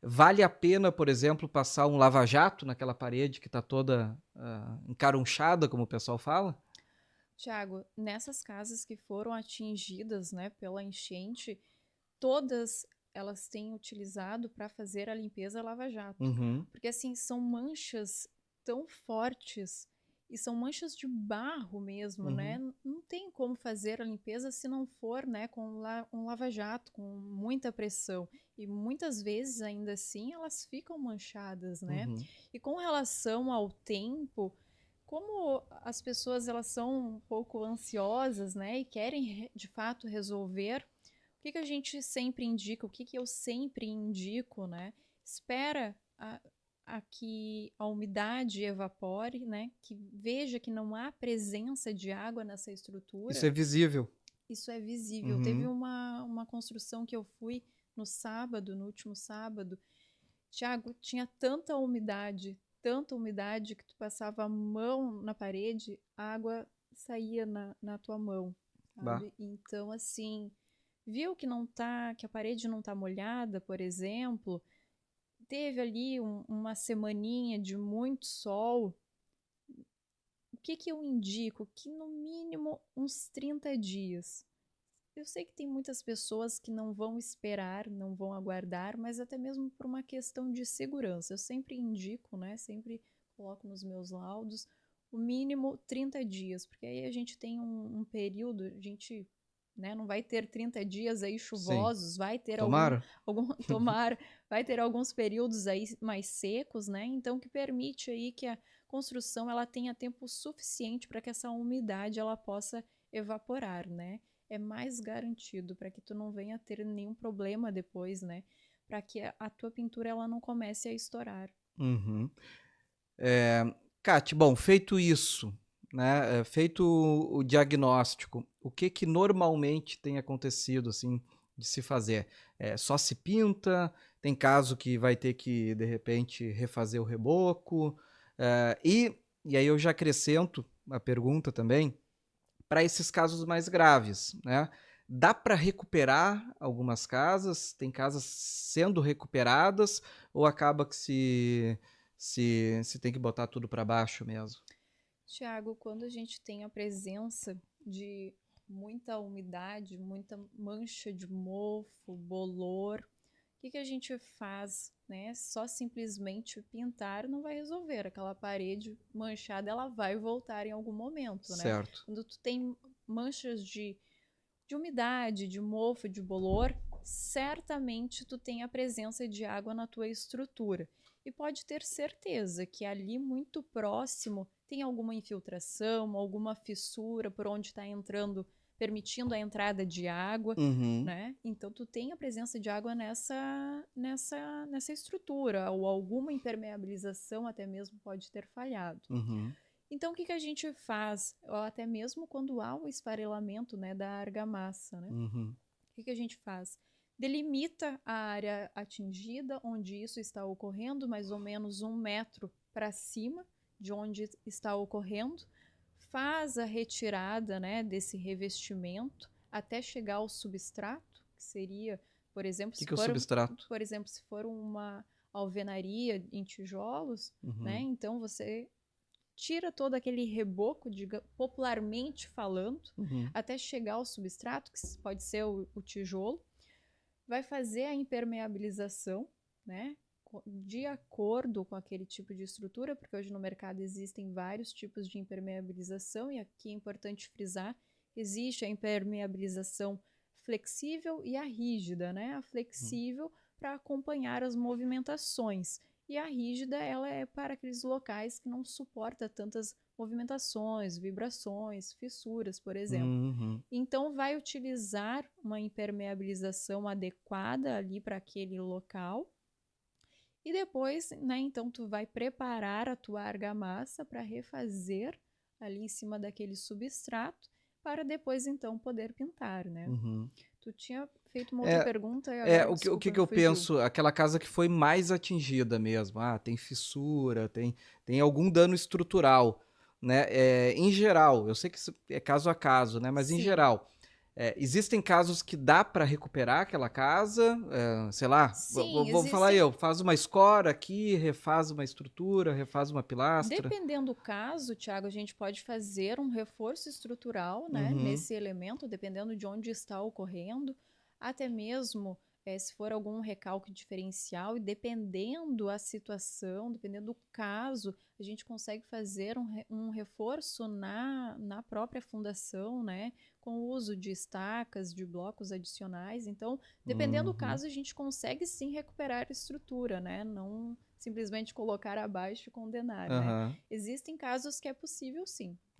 Vale a pena, por exemplo, passar um lava-jato naquela parede que está toda encarunchada, como o pessoal fala? Tiago, nessas casas que foram atingidas, né, pela enchente, todas elas têm utilizado para fazer a limpeza lava-jato. Uhum, Porque assim, são manchas tão fortes e são manchas de barro mesmo, né? uhum, Não tem como fazer a limpeza se não for, né, com um lava-jato, com muita pressão. E muitas vezes, ainda assim, elas ficam manchadas, né? uhum. E com relação ao tempo, como as pessoas elas são um pouco ansiosas, né, e querem de fato resolver, o que que a gente sempre indica, o que que eu sempre indico, né? Espera a que a umidade evapore, né? Que veja que não há presença de água nessa Isso estrutura. é visível. Isso é visível. Teve Uhum. uma construção que eu fui no sábado, no último sábado. Tiago, tinha tanta umidade que tu passava a mão na parede, a água saía na tua mão, Bah. sabe? Então, assim, viu que não tá, que a parede não tá molhada, por exemplo, teve ali uma semaninha de muito sol. O que que eu indico? Que no mínimo uns 30 dias. Eu sei que tem muitas pessoas que não vão esperar, não vão aguardar, mas até mesmo por uma questão de segurança. Eu sempre indico, né? Sempre coloco nos meus laudos o mínimo 30 dias, porque aí a gente tem um período, a gente, né, não vai ter 30 dias aí Sim. chuvosos, vai ter Tomara? algum tomar, vai ter alguns períodos aí mais secos, né? Então que permite aí que a construção ela tenha tempo suficiente para que essa umidade ela possa evaporar, né? É mais garantido para que tu não venha ter nenhum problema depois, né? Para que a tua pintura ela não comece a estourar. Uhum. Eh, Kati, bom, feito isso, né, feito o diagnóstico, o que que normalmente tem acontecido, assim, de se fazer? Só se pinta? Tem caso que vai ter que, de repente, refazer o reboco? E aí eu já acrescento a pergunta também, para esses casos mais graves, né, dá para recuperar algumas casas? Tem casas sendo recuperadas ou acaba que se tem que botar tudo para baixo mesmo? Tiago, quando a gente tem a presença de muita umidade, muita mancha de mofo, bolor, o que que a gente faz, né? Só simplesmente pintar não vai resolver. Aquela parede manchada, ela vai voltar em algum momento, né? Certo. Quando tu tem manchas de umidade, de mofo, de bolor, certamente tu tem a presença de água na tua estrutura. E pode ter certeza que ali muito próximo tem alguma infiltração, alguma fissura por onde está entrando, permitindo a entrada de água, Uhum, né? Então tu tem a presença de água nessa estrutura, ou alguma impermeabilização até mesmo pode ter falhado. uhum, Então, o que que a gente faz? Ou até mesmo quando há o esfarelamento, né, da argamassa, né? uhum, O que que a gente faz? Delimita a área atingida, onde isso está ocorrendo, mais ou menos 1 metro para cima de onde está ocorrendo, faz a retirada, né, desse revestimento até chegar ao substrato, que seria, por exemplo, que é o substrato? se for uma alvenaria em tijolos, né, Uhum, então você tira todo aquele reboco, popularmente falando, uhum, até chegar ao substrato, que pode ser o tijolo, vai fazer a impermeabilização, né? De acordo com aquele tipo de estrutura, porque hoje no mercado existem vários tipos de impermeabilização, e aqui é importante frisar: existe a impermeabilização flexível e a rígida, né? A uhum, flexível para acompanhar as movimentações, e a rígida ela é para aqueles locais que não suporta tantas movimentações, vibrações, fissuras, por exemplo. uhum. Então, vai utilizar uma impermeabilização adequada ali para aquele local. E depois, né, então tu vai preparar a tua argamassa para refazer ali em cima daquele substrato, para depois então poder pintar, né? Uhum. Tu tinha feito uma outra É, pergunta e agora, o que desculpa, que me eu fugiu. penso, aquela casa que foi mais atingida mesmo, tem fissura, tem algum dano estrutural, né, em geral, eu sei que isso é caso a caso, né, mas em Sim. geral, Existem casos que dá para recuperar aquela casa, sei lá, Sim, vou falar existem. eu, faz uma escora aqui, refaz uma estrutura, refaz uma pilastra. Dependendo do caso, Thiago, a gente pode fazer um reforço estrutural, né, Uhum, nesse elemento, dependendo de onde está ocorrendo, até mesmo se for algum recalque diferencial, e dependendo a situação, dependendo do caso, a gente consegue fazer um reforço na própria fundação, né, com o uso de estacas, de blocos adicionais. Então, dependendo do uhum, caso, a gente consegue sim recuperar a estrutura, né, não simplesmente colocar abaixo e condenar, né? aham. Existem casos que é possível sim.